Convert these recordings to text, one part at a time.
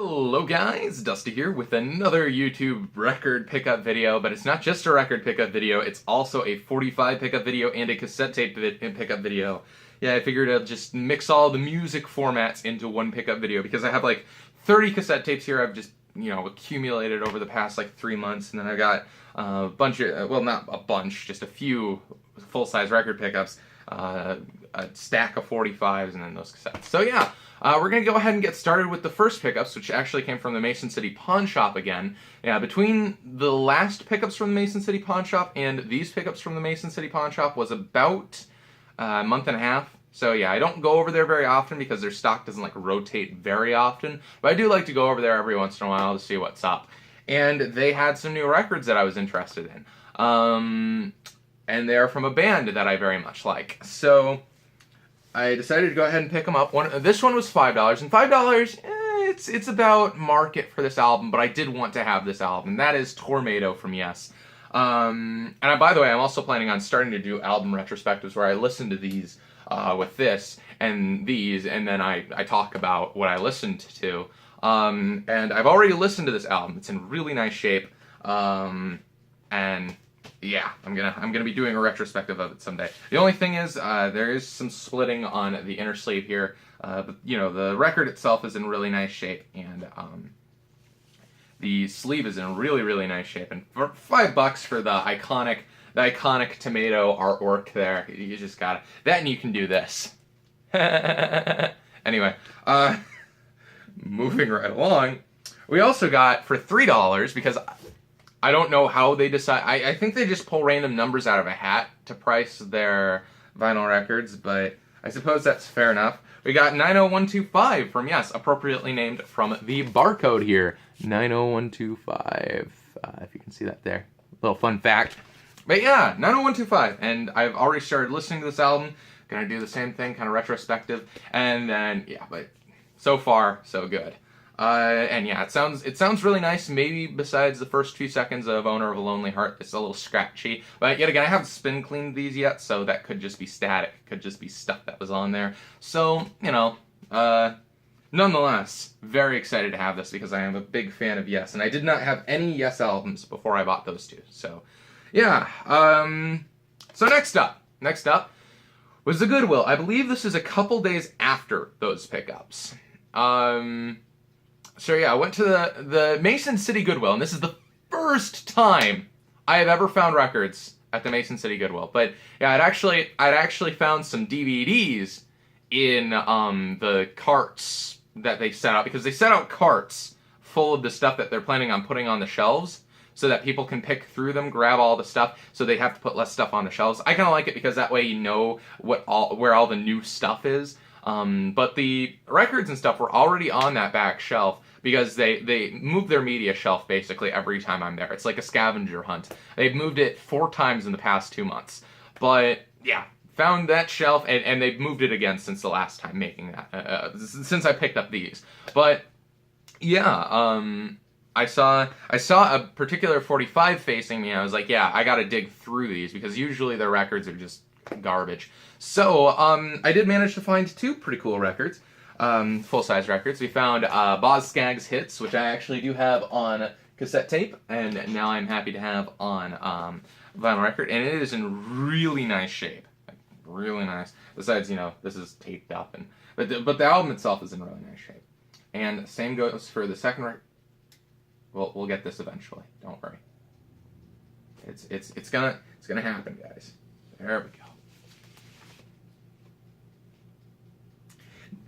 Hello guys, Dusty here with another YouTube record pickup video, but it's not just a record pickup video, it's also a 45 pickup video and a cassette tape pickup video. Yeah, I figured I'd just mix all the music formats into one pickup video because I have like 30 cassette tapes here I've just, accumulated over the past like 3 months, and then I got a bunch of, well, not a bunch, just a few full-size record pickups, a stack of 45s, and then those cassettes. So yeah. We're going to go ahead and get started with the first pickups, which actually came from the Mason City Pawn Shop again. Yeah, between the last pickups from the Mason City Pawn Shop and these pickups from the Mason City Pawn Shop was about a month and a half. So yeah, I don't go over there very often because their stock doesn't like rotate very often, but I do like to go over there every once in a while to see what's up. And they had some new records that I was interested in. And they're from a band that I very much like. So I decided to go ahead and pick them up. This one was $5, and $5, it's about market for this album, but I did want to have this album. That is Tornado from Yes. By the way, I'm also planning on starting to do album retrospectives where I listen to these with this and these, and then I talk about what I listened to. And I've already listened to this album. It's in really nice shape. And yeah, I'm gonna be doing a retrospective of it someday. The only thing is, there is some splitting on the inner sleeve here. But, the record itself is in really nice shape, and the sleeve is in really, really nice shape. And for $5 for the iconic tomato artwork there, you just got that, and you can do this. Anyway, moving right along, we also got for $3 because I don't know how they decide. I think they just pull random numbers out of a hat to price their vinyl records, but I suppose that's fair enough. We got 90125 from Yes, appropriately named from the barcode here. 90125, if you can see that there. Little fun fact. But yeah, 90125, and I've already started listening to this album. Gonna do the same thing, kind of retrospective, and then, yeah, but so far, so good. And yeah, it sounds really nice. Maybe besides the first few seconds of Owner of a Lonely Heart, it's a little scratchy. But yet again, I haven't spin cleaned these yet, so that could just be static. Could just be stuff that was on there. So, nonetheless, very excited to have this because I am a big fan of Yes. And I did not have any Yes albums before I bought those two. So, yeah. So next up was the Goodwill. I believe this is a couple days after those pickups. So yeah, I went to the Mason City Goodwill, and this is the first time I have ever found records at the Mason City Goodwill. But yeah, I'd actually found some DVDs in the carts that they set out, because they set out carts full of the stuff that they're planning on putting on the shelves so that people can pick through them, grab all the stuff, so they have to put less stuff on the shelves. I kind of like it because that way you know where all the new stuff is. But the records and stuff were already on that back shelf because they move their media shelf basically every time I'm there. It's like a scavenger hunt. They've moved it 4 times in the past 2 months. But yeah, found that shelf, and they've moved it again since the last time making that, since I picked up these. But yeah, I saw a particular 45 facing me, and I was like, yeah, I gotta dig through these because usually their records are just garbage. So, I did manage to find 2 pretty cool records, full-size records. We found Boz Scaggs Hits, which I actually do have on cassette tape, and now I'm happy to have on vinyl record, and it is in really nice shape. Really nice. Besides, this is taped up, but the album itself is in really nice shape. And same goes for the second record. We'll get this eventually. Don't worry. It's gonna happen, guys. There we go.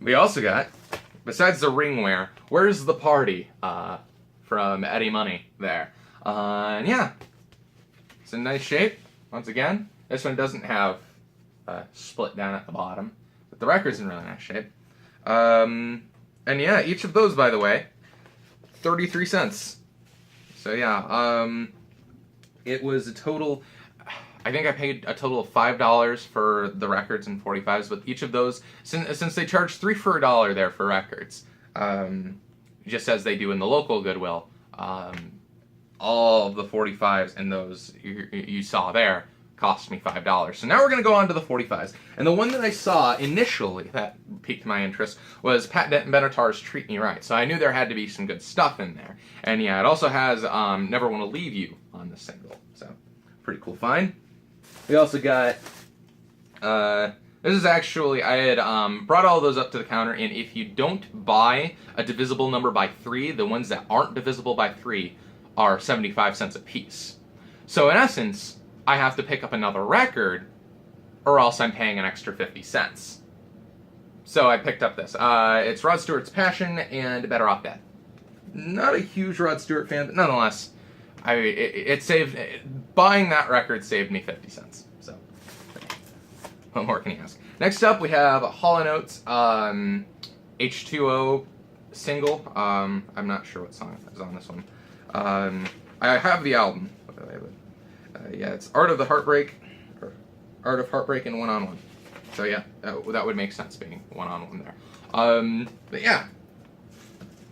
We also got, besides the ringware, Where's the Party from Eddie Money there. And yeah, it's in nice shape. Once again, this one doesn't have split down at the bottom, but the record's in really nice shape. And yeah, each of those, by the way, 33 cents. So yeah, it was a total, I think I paid a total of $5 for the records and 45s, with each of those, since they charge 3 for $1 there for records, just as they do in the local Goodwill, all of the 45s and those you saw there cost me $5. So now we're going to go on to the 45s. And the one that I saw initially that piqued my interest was Pat Benatar's Treat Me Right. So I knew there had to be some good stuff in there. And yeah, it also has Never Want to Leave You on the single. So pretty cool find. We also got, this is actually, I had brought all those up to the counter, and if you don't buy a divisible number by 3, the ones that aren't divisible by 3 are 75 cents a piece. So in essence, I have to pick up another record, or else I'm paying an extra 50 cents. So I picked up this. It's Rod Stewart's Passion and Better Off Dead. Not a huge Rod Stewart fan, but nonetheless, it saved, buying that record saved me 50 cents. So, what more can you ask? Next up, we have Hall & Oates H2O single. I'm not sure what song is on this one. I have the album. Yeah, it's Art of Heartbreak and One on One. So yeah, that would make sense being one on one there. But yeah,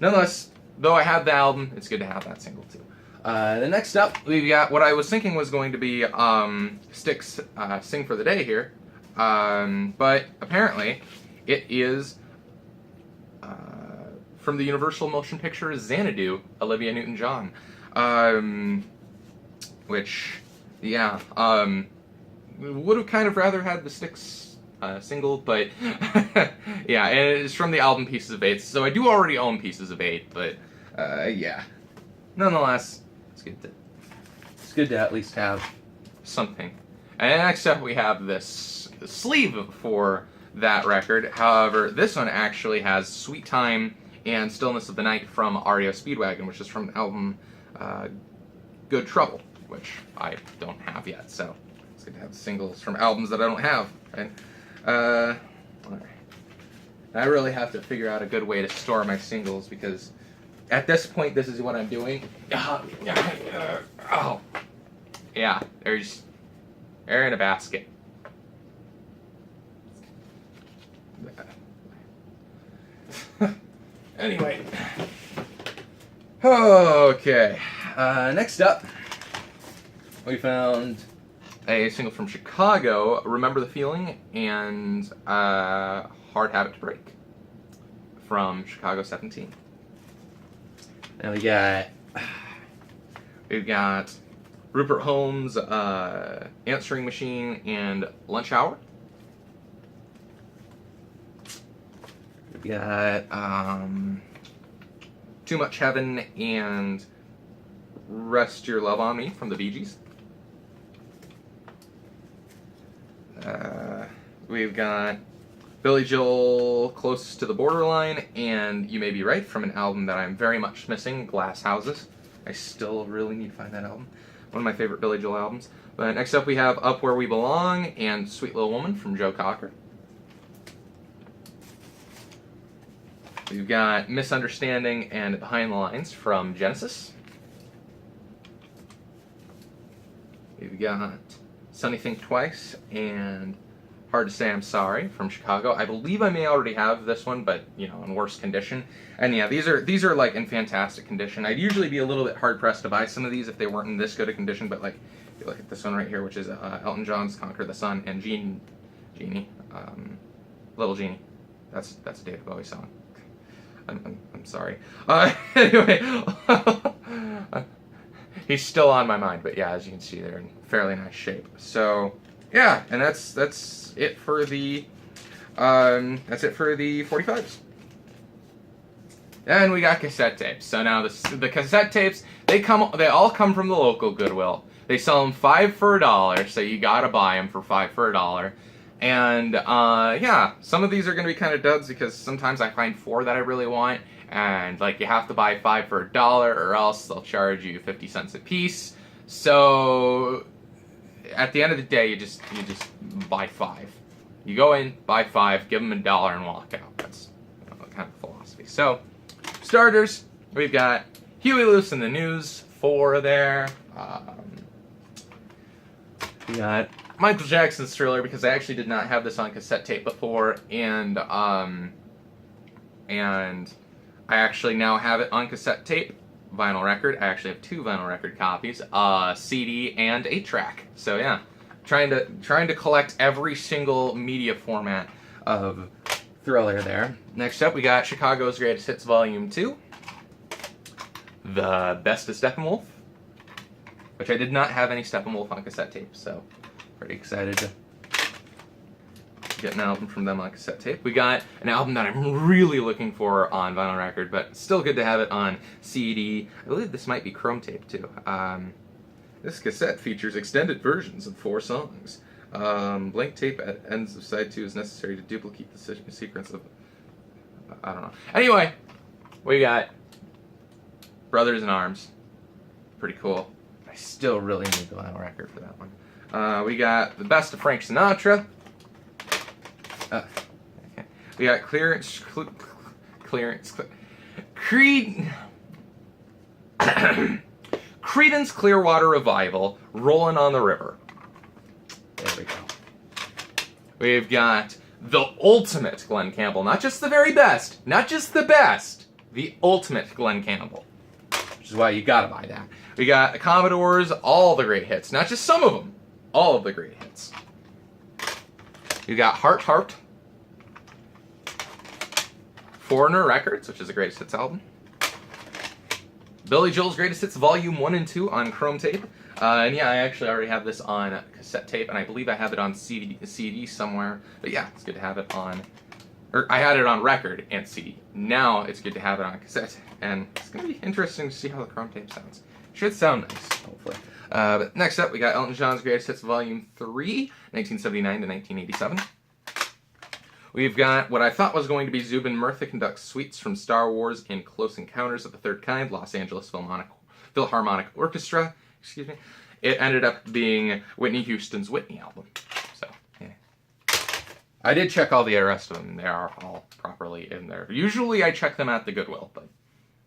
nonetheless, though I have the album, it's good to have that single too. The next up, we've got what I was thinking was going to be Styx Sing for the Day here, but apparently it is from the Universal Motion Picture Xanadu, Olivia Newton-John, which, yeah, would have kind of rather had the Styx single, but yeah, and it is from the album Pieces of 8, so I do already own Pieces of 8, but yeah, nonetheless, it's good to at least have something. And next up we have this sleeve for that record. However, this one actually has Sweet Time and Stillness of the Night from REO Speedwagon, which is from the album Good Trouble, which I don't have yet, so it's good to have singles from albums that I don't have, right? I really have to figure out a good way to store my singles, because at this point, this is what I'm doing. Oh, yeah, they're in a basket. Anyway, okay. Next up, we found a single from Chicago, Remember the Feeling, and Hard Habit to Break from Chicago 17. Now we've got Rupert Holmes' Answering Machine and Lunch Hour. We've got Too Much Heaven and Rest Your Love on Me from the Bee Gees. We've got Billy Joel, Close to the Borderline, and You May Be Right from an album that I'm very much missing, Glass Houses. I still really need to find that album. One of my favorite Billy Joel albums. But next up we have Up Where We Belong and Sweet Little Woman from Joe Cocker. We've got Misunderstanding and Behind the Lines from Genesis. We've got Sunny Think Twice and Hard to Say I'm Sorry from Chicago. I believe I may already have this one, but you know, in worse condition. And yeah, these are like in fantastic condition. I'd usually be a little bit hard pressed to buy some of these if they weren't in this good a condition, but like, if you look at this one right here, which is Elton John's Conquer the Sun, and Genie, Little Genie. That's a David Bowie song. I'm sorry. Anyway, he's still on my mind, but yeah, as you can see, they're in fairly nice shape. So yeah, and that's it for the 45s. And we got cassette tapes. So now the cassette tapes, they all come from the local Goodwill. They sell them 5 for $1, so you gotta buy them for 5 for $1. And yeah, some of these are gonna be kind of duds because sometimes I find 4 that I really want, and like you have to buy 5 for $1 or else they'll charge you 50 cents a piece. So at the end of the day, you just buy 5. You go in, buy 5, give them $1, and walk out. That's kind of philosophy. So starters, we've got Huey Lewis in the News 4 there. We got Michael Jackson's Thriller, because I actually did not have this on cassette tape before, and I actually now have it on cassette tape, vinyl record. I actually have 2 vinyl record copies, CD and 8-track. So yeah, trying to collect every single media format of Thriller there. Next up, we got Chicago's Greatest Hits Volume 2. The Best of Steppenwolf, which I did not have any Steppenwolf on cassette tape, so pretty excited to get an album from them on cassette tape. We got an album that I'm really looking for on vinyl record, but still good to have it on CD. I believe this might be chrome tape too. This cassette features extended versions of 4 songs. Blank tape at ends of side 2 is necessary to duplicate the sequence of... I don't know. Anyway, we got Brothers in Arms. Pretty cool. I still really need the vinyl record for that one. We got The Best of Frank Sinatra. Okay. We got Creedence Clearwater Revival, Rollin' on the River. There we go. We've got the ultimate Glen Campbell, not just the very best, not just the best, the ultimate Glen Campbell, which is why you gotta buy that. We got the Commodores, all the great hits, not just some of them, all of the great hits. You got Heart Heart, Foreigner Records, which is the greatest hits album. Billy Joel's Greatest Hits Volume 1 and 2 on chrome tape. And yeah, I actually already have this on cassette tape, and I believe I have it on CD somewhere. But yeah, it's good to have it on... Or I had it on record and CD. Now it's good to have it on cassette. And it's going to be interesting to see how the chrome tape sounds. Should sound nice, hopefully. But next up, we got Elton John's Greatest Hits Volume 3, 1979 to 1987. We've got what I thought was going to be Zubin Murtha conducts suites from Star Wars in Close Encounters of the Third Kind, Los Angeles Philharmonic Orchestra. Excuse me. It ended up being Whitney Houston's Whitney album. So, yeah. I did check all the rest of them. They are all properly in there. Usually I check them at the Goodwill, but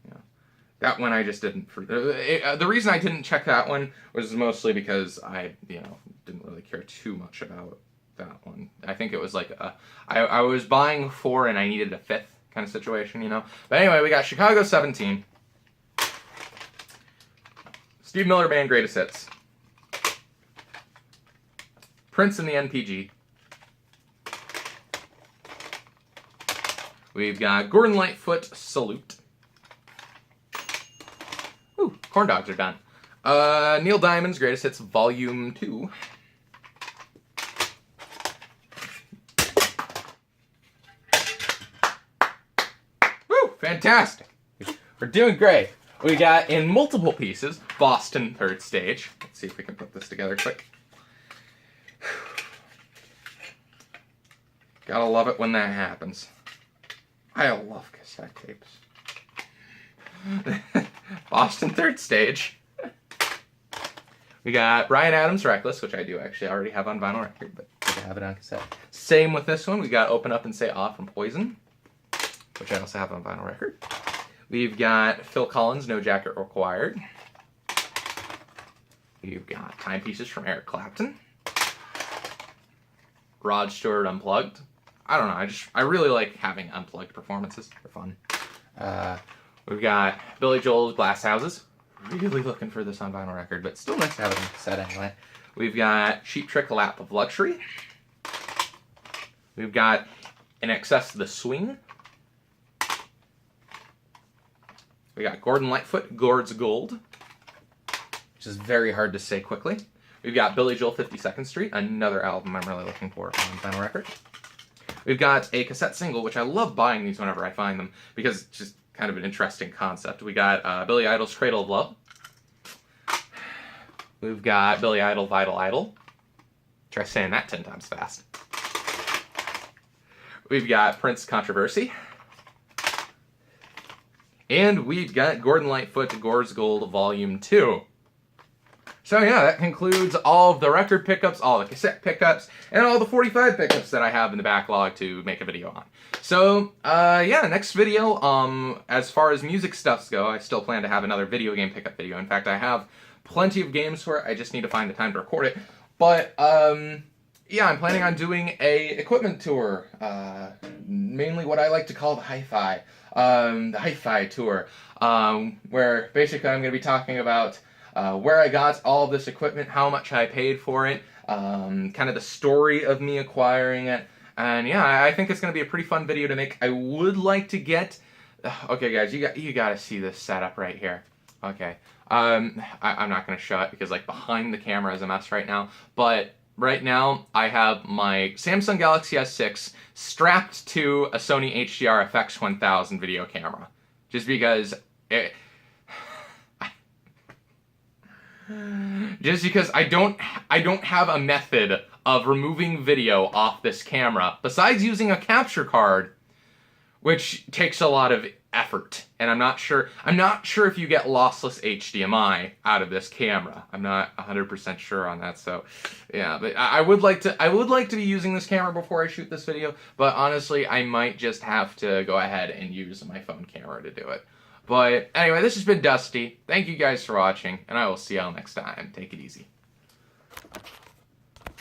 you know, that one I just didn't. The reason I didn't check that one was mostly because I, didn't really care too much about that one. I think it was like I was buying 4 and I needed a 5th kind of situation, But anyway, we got Chicago 17. Steve Miller Band Greatest Hits. Prince and the NPG. We've got Gordon Lightfoot Salute. Ooh, corn dogs are done. Neil Diamond's Greatest Hits Volume 2. Fantastic. We're doing great. We got, in multiple pieces, Boston Third Stage. Let's see if we can put this together quick. Gotta love it when that happens. I love cassette tapes. Boston Third Stage. We got Bryan Adams' Reckless, which I do actually already have on vinyl record, but I have it on cassette. Same with this one. We got Open Up and Say Ah from Poison, which I also have on vinyl record. We've got Phil Collins' No Jacket Required. We've got Timepieces from Eric Clapton. Rod Stewart Unplugged. I don't know, I really like having unplugged performances. They're fun. We've got Billy Joel's Glass Houses. Really looking for this on vinyl record, but still nice to have it on cassette anyway. We've got Cheap Trick Lap of Luxury. We've got In Excess the Swing. We got Gordon Lightfoot, Gord's Gold, which is very hard to say quickly. We've got Billy Joel, 52nd Street, another album I'm really looking for on vinyl record. We've got a cassette single, which I love buying these whenever I find them, because it's just kind of an interesting concept. We got Billy Idol's Cradle of Love. We've got Billy Idol, Vital Idol. Try saying that 10 times fast. We've got Prince Controversy. And we've got Gordon Lightfoot, Gord's Gold, Volume 2. So yeah, that concludes all of the record pickups, all the cassette pickups, and all the 45 pickups that I have in the backlog to make a video on. So, yeah, next video, as far as music stuffs go, I still plan to have another video game pickup video. In fact, I have plenty of games for it, I just need to find the time to record it. But, yeah, I'm planning on doing a equipment tour, mainly what I like to call the hi-fi tour, where basically I'm going to be talking about where I got all of this equipment, how much I paid for it, kind of the story of me acquiring it. And yeah, I think it's going to be a pretty fun video to make. I would like to get... Okay, guys, you got to see this setup right here. Okay. I'm not going to show it because, like, behind the camera is a mess right now. But right now, I have my Samsung Galaxy S6 strapped to a Sony HDR FX1000 video camera. Just because I don't have a method of removing video off this camera besides using a capture card, which takes a lot of effort, and I'm not sure if you get lossless HDMI out of this camera. I'm not 100% sure on that, so yeah, but I would like to be using this camera before I shoot this video, but honestly, I might just have to go ahead and use my phone camera to do it. But anyway, this has been Dusty. Thank you guys for watching, and I will see y'all next time. Take it easy.